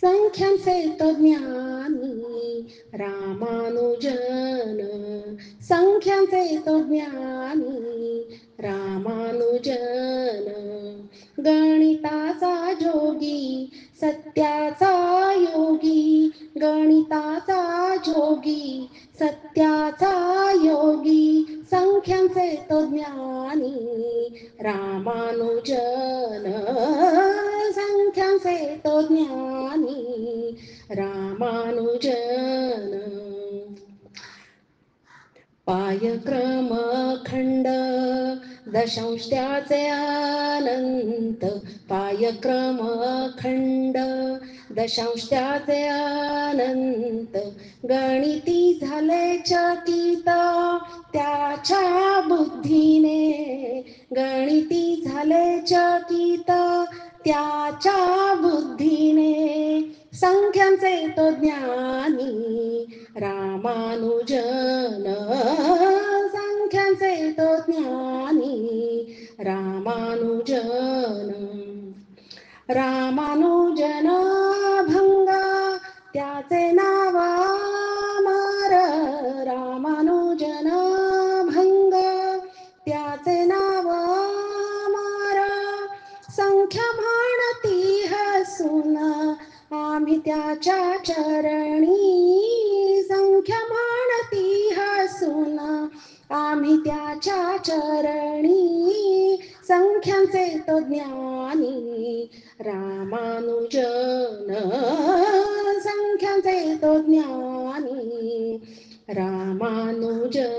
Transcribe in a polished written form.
संख्यांचे तो ज्ञानी रामानुजन, संख्यांचे तो ज्ञानी रामानुजन, गणिताचा जोगी सत्याचा योगी, गणिताचा जोगी सत्याचा योगी, संख्यांचे तो ज्ञानी रामानुजन, संख्यांचे तो ज्ञानी रामानुजन. पायक्रम खंड दशांश त्याचे अनंत, पायक्रम खंड दशांश त्याचे अनंत, गणिती झाले चकित त्याच्या बुद्धीने, गणिती झाले चकित त्याच्या बुद्धीने, संख्यांचे तो ज्ञानी रामानुजन, संख्यांचे तो ज्ञानी रामानुजन. रामानुजन भंग त्याचे नाव अमर, रामानुजन भंग त्याचे नाव अमर, संख्या म्हणती हसून आम्ही त्याच्या चरणी, संख्या म्हणती हसून आम्ही त्याच्या चरणी, संख्यांचे तो ज्ञानी रामानुजन, संख्यांचे तो ज्ञानी रामानुजन.